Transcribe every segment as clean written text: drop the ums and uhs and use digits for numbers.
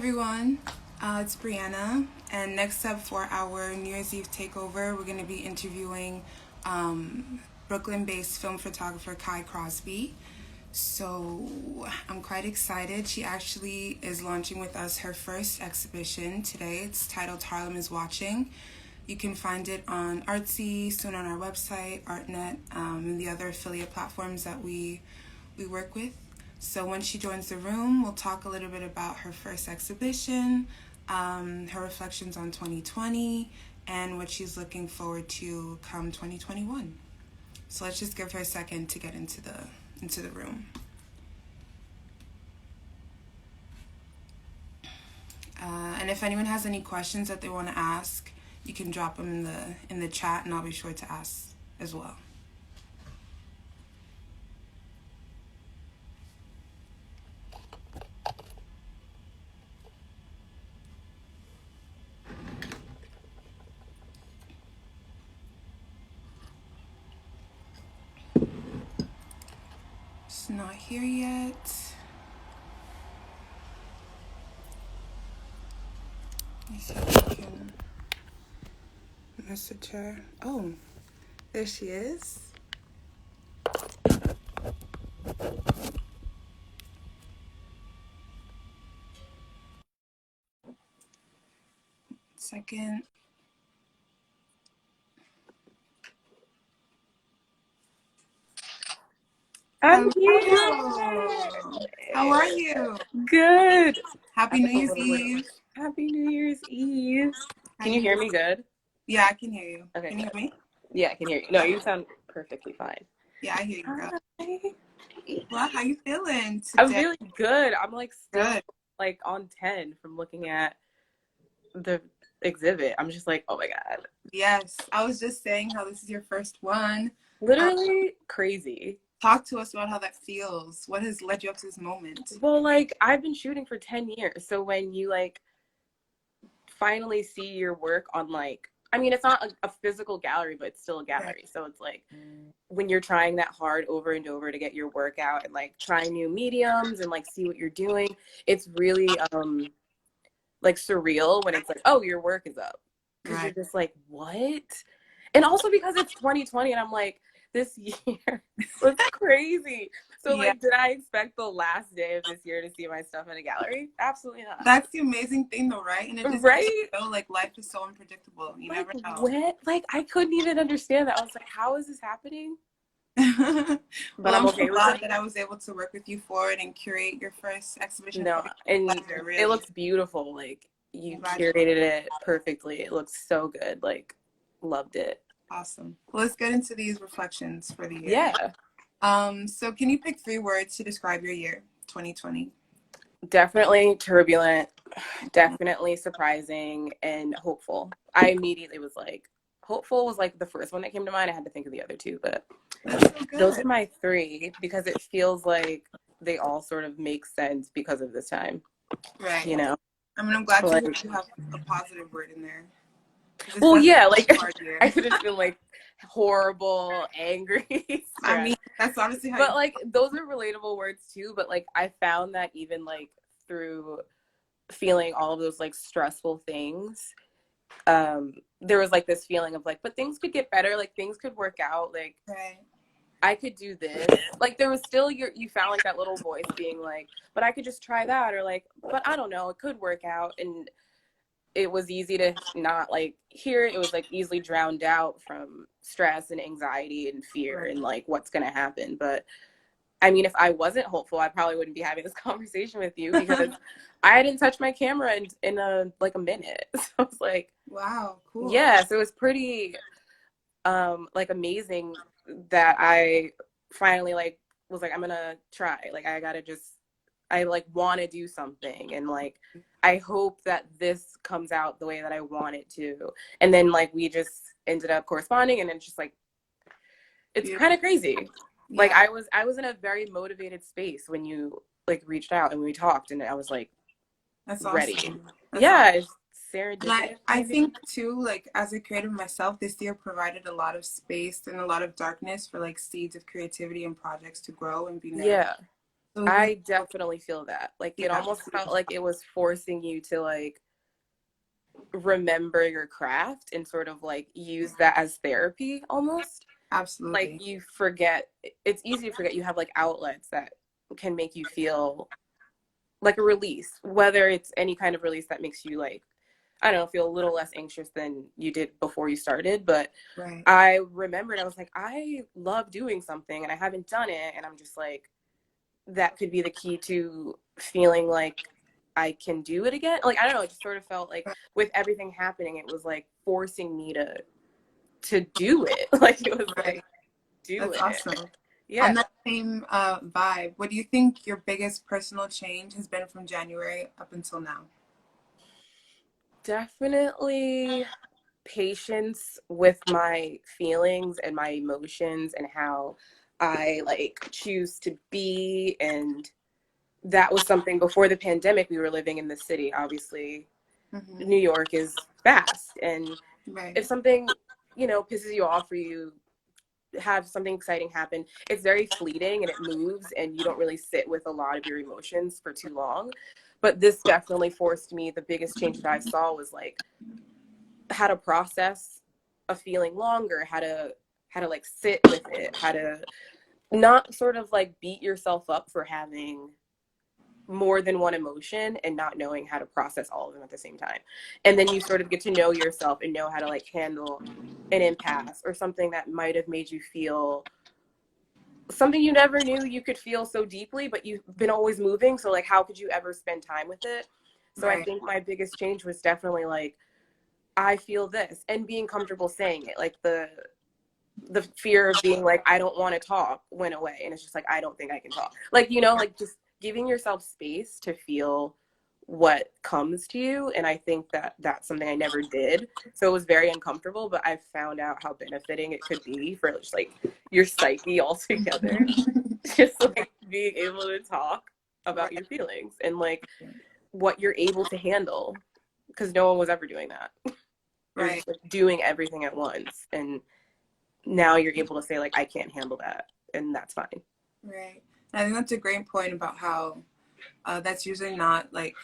everyone, it's Brianna, and next up for our New Year's Eve takeover, we're going to be interviewing Brooklyn-based film photographer Cai Crosby. So I'm quite excited. She actually is launching with us her first exhibition today. It's titled Harlem is Watching. You can find it on Artsy, soon on our website, ArtNet, and the other affiliate platforms that we work with. So when she joins the room, we'll talk a little bit about her first exhibition, her reflections on 2020, and what she's looking forward to come 2021. So let's just give her a second to get into the room. And if anyone has any questions that they want to ask, you can drop them in the chat, and I'll be sure to ask as well. It's not here yet. Let me see if I can message her. Oh, there she is. Second. I'm here. How are you? Good. Happy New Year's Eve. Happy New Year's Eve. Can you hear me good? Yeah, I can hear you. Okay. Can you hear me? Yeah, I can hear you. No, you sound perfectly fine. Yeah, I hear you, girl. Hi. Well, how you feeling today? I'm feeling good. I'm like still Good. like on 10 from looking at the exhibit. I'm just like, oh my God. Yes, I was just saying how this is your first one. Literally crazy. Talk to us about how that feels. What has led you up to this moment? Well, like I've been shooting for 10 years. So when you like finally see your work on like, I mean, it's not a physical gallery, but it's still a gallery. Right. So it's like when you're trying that hard over and over to get your work out and like try new mediums and like see what you're doing, it's really like surreal when it's like, oh, your work is up. Because right. You're just like, what? And also because it's 2020 and I'm like, this year was crazy. So yeah. Like, did I expect the last day of this year to see my stuff in a gallery? Absolutely not. That's the amazing thing though, right? And it just right? feel like life is so unpredictable. You like, never know. What? Like, I couldn't even understand that. I was like, how is this happening? But well, I'm so glad that I was able to work with you for it and curate your first exhibition. No, and really. It looks beautiful. Like, you curated it perfectly. It looks so good. Like, loved it. Awesome. Well, let's get into these reflections for the year. Yeah. So can you pick 3 words to describe your year, 2020? Definitely turbulent, definitely surprising, and hopeful. I immediately was like, hopeful was like the first one that came to mind. I had to think of the other 2, but those are my 3 because it feels like they all sort of make sense because of this time. Right. You know? I mean, I'm glad you have a positive word in there. Well, yeah, like I could have been like horrible, angry. I mean, that's honestly how. But like those are relatable words too. But like I found that even like through feeling all of those like stressful things, there was like this feeling of like, but things could get better. Like things could work out. Like I could do this. Like there was still you found like that little voice being like, but I could just try that, or like, but I don't know, it could work out. And it was easy to not like hear it. It was like easily drowned out from stress and anxiety and fear and like what's going to happen. But I mean, if I wasn't hopeful, I probably wouldn't be having this conversation with you because I didn't touch my camera in a minute. So it's like, wow, cool. Yeah. So it was pretty like amazing that I finally like was like, I'm going to try. Like, I like want to do something, and like I hope that this comes out the way that I want it to. And then like we just ended up corresponding, and it's just like it's kind of crazy. Yeah. Like I was in a very motivated space when you like reached out and we talked, and I was like, that's ready. Awesome. Yeah, awesome. Serendipity. I think too, like as a creative myself, this year provided a lot of space and a lot of darkness for like seeds of creativity and projects to grow and be nourished. Yeah. So you, I definitely feel that. Like it yeah, almost felt like it was forcing you to like remember your craft and sort of like use that as therapy almost. Like absolutely. you forget, it's easy to forget you have like outlets that can make you feel like a release, whether it's any kind of release that makes you like, I don't know, feel a little less anxious than you did before you started. But Right, I remembered, I was like, I love doing something and I haven't done it. And I'm just like, that could be the key to feeling like I can do it again. Like, I don't know, it just sort of felt like with everything happening, it was like forcing me to do it. Like it was right. like, do That's it. awesome. On Yeah. that same vibe, what do you think your biggest personal change has been from January up until now? Definitely patience with my feelings and my emotions and how I like choose to be. And that was something before the pandemic. We were living in the city. Obviously, Hmm. New York is fast. And Right, if something, you know, pisses you off or you have something exciting happen, it's very fleeting and it moves and you don't really sit with a lot of your emotions for too long. But this definitely forced me, the biggest change that I saw was like how to process a feeling longer, how to like sit with it, how to not sort of like beat yourself up for having more than one emotion and not knowing how to process all of them at the same time. And then you sort of get to know yourself and know how to like handle an impasse or something that might have made you feel something you never knew you could feel so deeply, but you've been always moving. So like, how could you ever spend time with it? So I right, think my biggest change was definitely like, I feel this and being comfortable saying it. Like the fear of being like, I don't want to talk went away. And it's just like, I don't think I can talk. Like, you know, like just giving yourself space to feel what comes to you. And I think that that's something I never did. So it was very uncomfortable, but I found out how benefiting it could be for just like your psyche altogether. Just like being able to talk about right, your feelings and like what you're able to handle. Because no one was ever doing that. It was right, just like doing everything at once. And now you're able to say like, I can't handle that, and that's fine. right. I think that's a great point about how that's usually not like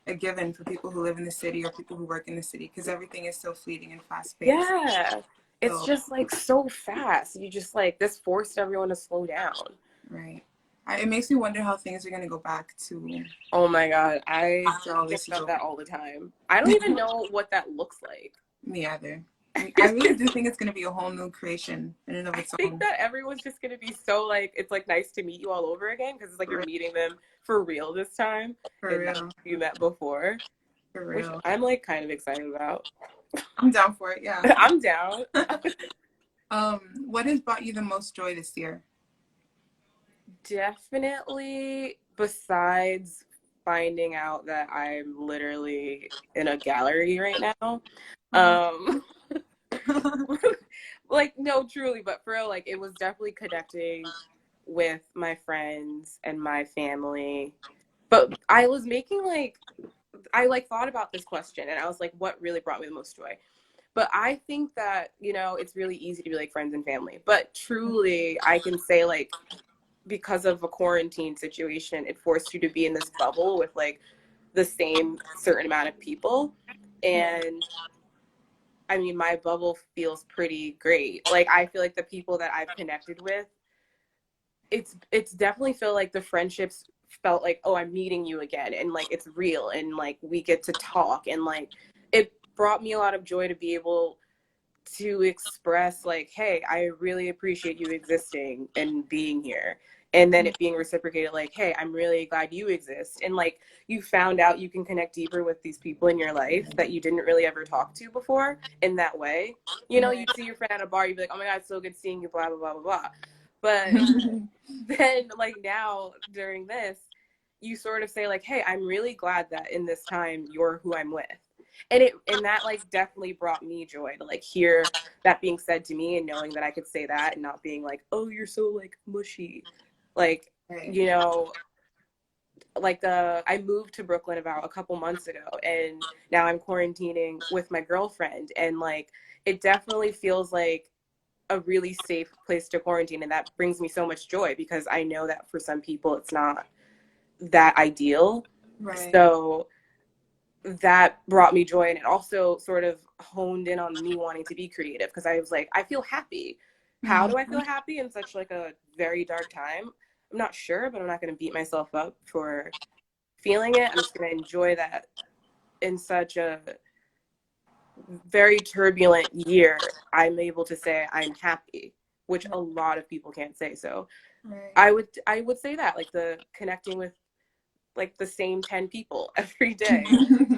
a given for people who live in the city or people who work in the city because everything is so fleeting and fast paced. Yeah, it's So, just like so fast. You just like this forced everyone to slow down. right. It makes me wonder how things are going to go back to Oh my god, I after all think this is about over. that all the time. I don't even know what that looks like. Me either. I really do think it's going to be a whole new creation in and of I its think own. that everyone's just gonna be so like, it's like nice to meet you all over again because it's like you're For, meeting them for real this time for and not real. you met before, For which real. I'm like kind of excited about. I'm down for it. Yeah. I'm down. What has brought you the most joy this year? Definitely, besides finding out that I'm literally in a gallery right now. Oh. Um like no, truly, but for real, like it was definitely connecting with my friends and my family. But I was making like I like thought about this question and I was like, what really brought me the most joy? But I think that, you know, it's really easy to be like friends and family. But truly, I can say like because of a quarantine situation, it forced you to be in this bubble with like the same certain amount of people. Yeah. And I mean, my bubble feels pretty great. Like I feel like the people that I've connected with, it's definitely feel like the friendships felt like, oh, I'm meeting you again and like it's real and like we get to talk and like it brought me a lot of joy to be able to express like, hey, I really appreciate you existing and being here, and then it being reciprocated like, hey, I'm really glad you exist, and like you found out you can connect deeper with these people in your life that you didn't really ever talk to before in that way. You know, Right. you'd see your friend at a bar, you'd be like, oh my god, it's so good seeing you, blah blah blah blah blah. But then like now during this, you sort of say like, hey, I'm really glad that in this time you're who I'm with. And that like definitely brought me joy to like hear that being said to me and knowing that I could say that and not being like, oh, you're so like mushy. Like, Right. you know, like I moved to Brooklyn about a couple months ago and now I'm quarantining with my girlfriend and like it definitely feels like a really safe place to quarantine. And that brings me so much joy because I know that for some people it's not that ideal. Right. So that brought me joy, and it also sort of honed in on me wanting to be creative because I was like, I feel happy. How do I feel happy in such like a very dark time? I'm not sure, but I'm not going to beat myself up for feeling it. I'm just going to enjoy that in such a very turbulent year. I'm able to say I'm happy, which a lot of people can't say. So Right. I would say that, like, the connecting with like the same 10 people every day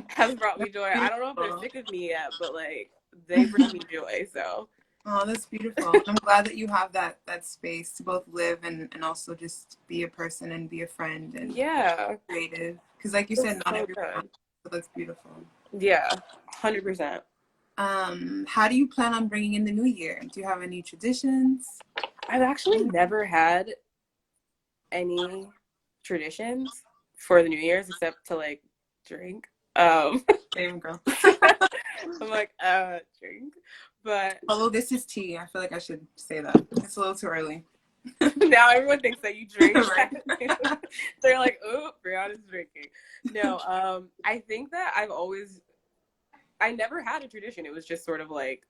has brought me joy. I don't know if they're sick of me yet, but like they bring me joy. So Oh, that's beautiful. I'm glad that you have that space to both live and also just be a person and be a friend and yeah, creative. Because like you said, it's not so everyone has good. it, so that's beautiful. Yeah, 100%. How do you plan on bringing in the new year? Do you have any traditions? I've actually never had any traditions for the New Year's except to like drink. Same girl. I'm like, drink. But Although this is tea, I feel like I should say that. It's a little too early. now everyone thinks that you drink. Right. They're like, oh, Brianna's drinking. No, I think that I never had a tradition. It was just sort of like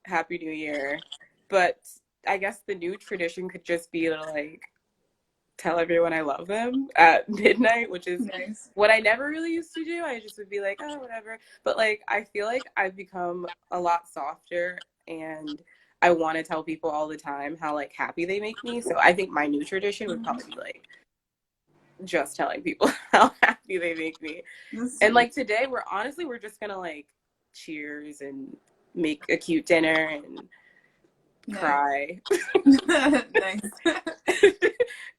Happy New Year. But I guess the new tradition could just be to like tell everyone I love them at midnight, which is Nice. what I never really used to do. I just would be like, oh, whatever. But like, I feel like I've become a lot softer, and I want to tell people all the time how like happy they make me. So I think my new tradition would probably be like just telling people how happy they make me. That's And sweet. like today, we're just gonna like cheers and make a cute dinner and Nice. cry. Nice.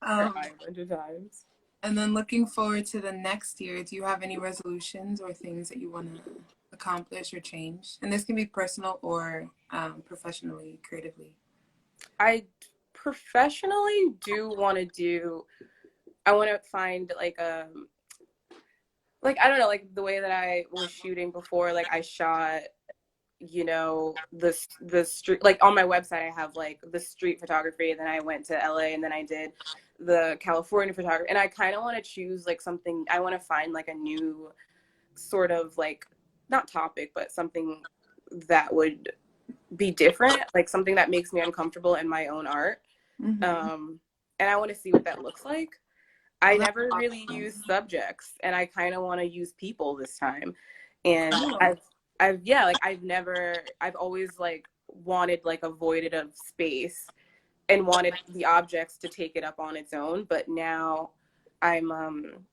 Cry a bunch of times. And then looking forward to the next year, do you have any resolutions or things that you want to accomplish or change? And this can be personal or professionally, creatively. I professionally do want to do, I want to find like I don't know, like the way that I was shooting before, like I shot, you know, the street, like on my website I have like the street photography, and then I went to LA, and then I did the California photography, and I kind of want to choose like something, I want to find like a new sort of like, not topic, but something that would be different, like something that makes me uncomfortable in my own art. And I want to see what that looks like. I Oh, that's never really awesome. use subjects, and I kind of want to use people this time. And Oh, yeah, like I've always like wanted like a voided of space and wanted the objects to take it up on its own. But now I'm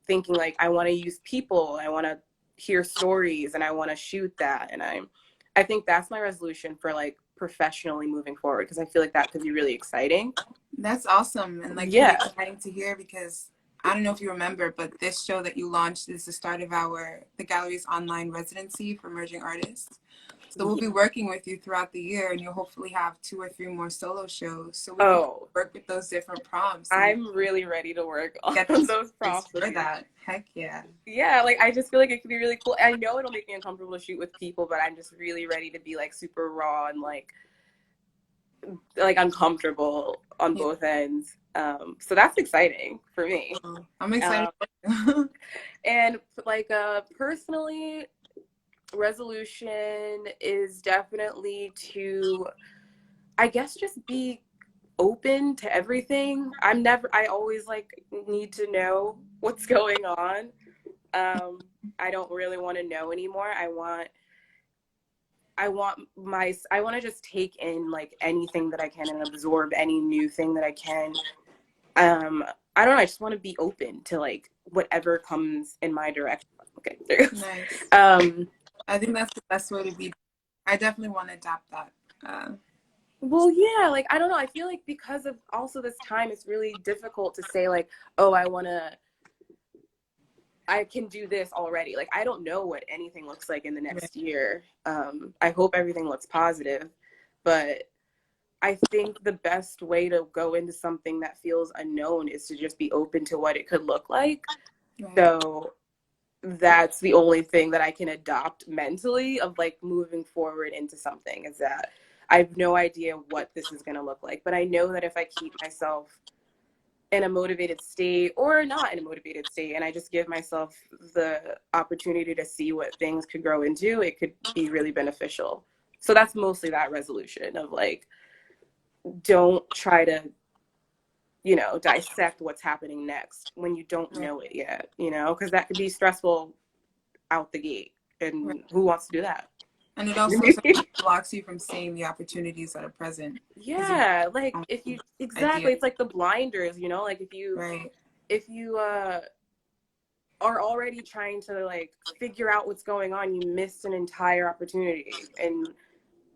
thinking like I want to use people. I want to hear stories, and I want to shoot that. And I think that's my resolution for like professionally moving forward, because I feel like that could be really exciting. that's awesome. And like really Yeah. exciting to hear because I don't know if you remember, but this show that you launched is the start of the gallery's online residency for emerging artists. So we'll be working with you throughout the year, and you'll hopefully have 2 or 3 more solo shows, so we can Oh, work with those different prompts and I'm really ready to work on get those prompts with for you. that. Heck yeah. Yeah, like I just feel like it could be really cool. I know it'll make me uncomfortable to shoot with people, but I'm just really ready to be like super raw and like uncomfortable on Yeah. both ends. So that's exciting for me. I'm excited. And like personally, resolution is definitely to, I guess, just be open to everything. I always like need to know what's going on. I don't really want to know anymore. I want to just take in like anything that I can and absorb any new thing that I can. I don't know, I just want to be open to like whatever comes in my direction. Okay, there you go. Nice. I think that's the best way to be. I definitely want to adapt that. Well, yeah, like I don't know, I feel like because of also this time, it's really difficult to say like, oh, I can do this already. Like, I don't know what anything looks like in the next year. I hope everything looks positive, but I think the best way to go into something that feels unknown is to just be open to what it could look like. Right. So that's the only thing that I can adopt mentally of like moving forward into something, is that I have no idea what this is going to look like, but I know that if I keep myself in a motivated state or not in a motivated state, and I just give myself the opportunity to see what things could grow into, it could be really beneficial. So that's mostly that resolution of like, don't try to, dissect what's happening next when you don't know it yet, because that could be stressful out the gate. And who wants to do that? And it also sometimes blocks you from seeing the opportunities that are present. Yeah, like if you exactly, it's like the blinders, like if you are already trying to like figure out what's going on, you missed an entire opportunity, and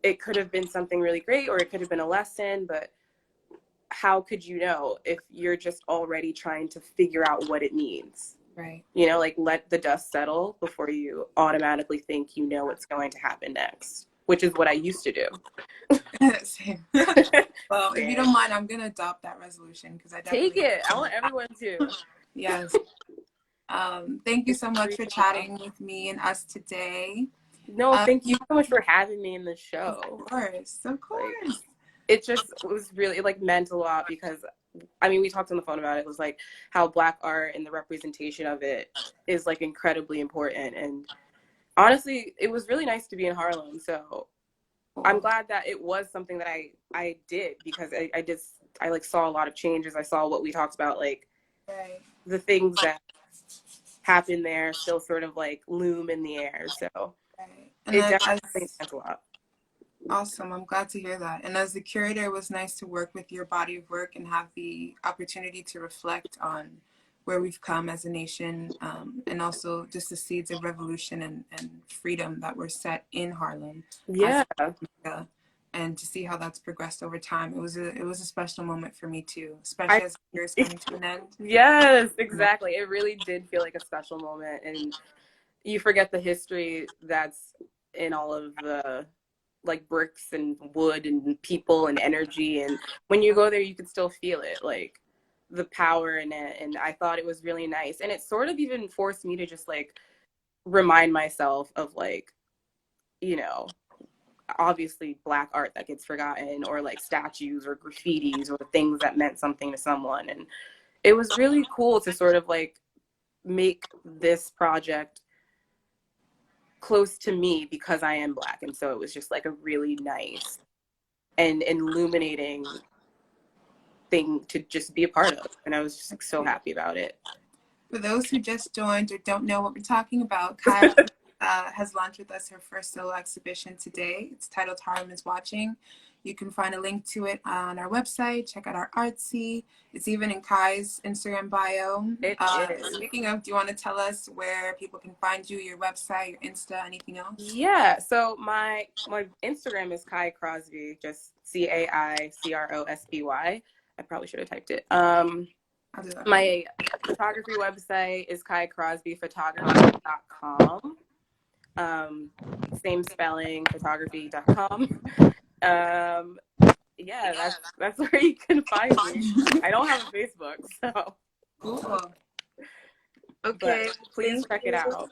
it could have been something really great, or it could have been a lesson, but how could you know if you're just already trying to figure out what it means? Right. Like let the dust settle before you automatically think you know what's going to happen next, which is what I used to do. Same. Well, if you don't mind, I'm gonna adopt that resolution because I definitely take it. I want everyone to. Yes. Thank you so much for chatting with me and us today. No, thank you so much for having me in the show. Of course. Like, it just was really like meant a lot because we talked on the phone about it. It was like how Black art and the representation of it is like incredibly important. And honestly, it was really nice to be in Harlem. So I'm glad that it was something that I did, because I like saw a lot of changes. I saw what we talked about, like the things that happen there still sort of like loom in the air. So and it definitely meant a lot. Awesome. I'm glad to hear that. And as the curator, it was nice to work with your body of work and have the opportunity to reflect on where we've come as a nation, and also just the seeds of revolution and freedom that were set in Harlem. Yeah. And to see how that's progressed over time. It was a special moment for me too, especially as the year is coming to an end. Yes, exactly. It really did feel like a special moment, and you forget the history that's in all of the like bricks and wood and people and energy, and when you go there you can still feel it, like the power in it. And I thought it was really nice, and it sort of even forced me to just like remind myself of like, obviously Black art that gets forgotten, or like statues or graffitis or things that meant something to someone. And it was really cool to sort of like make this project close to me because I am Black. And so it was just like a really nice and illuminating thing to just be a part of. And I was just like so happy about it. For those who just joined or don't know what we're talking about, Cai has launched with us her first solo exhibition today. It's titled Harlem is Watching. You can find a link to it on our website. Check out our Artsy. It's even in Kai's Instagram bio. It is. Speaking of, do you want to tell us where people can find you, your website, your Insta, anything else? Yeah, so my Instagram is Cai Crosby, just CAICROSBY. I probably should have typed it. I'll do that. My photography website is CaiCrosbyPhotography.com. Same spelling, photography.com. Yeah, that's where you can find me. I don't have a Facebook, so. Cool. Okay. But please check it out.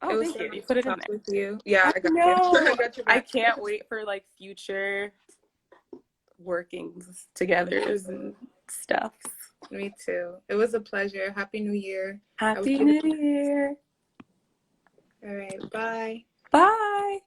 Oh, thank you. You put it in there. With you. Yeah, I got you. I can't wait for like future workings togethers and stuff. Me too. It was a pleasure. Happy New Year. Happy New Year. All right. Bye. Bye.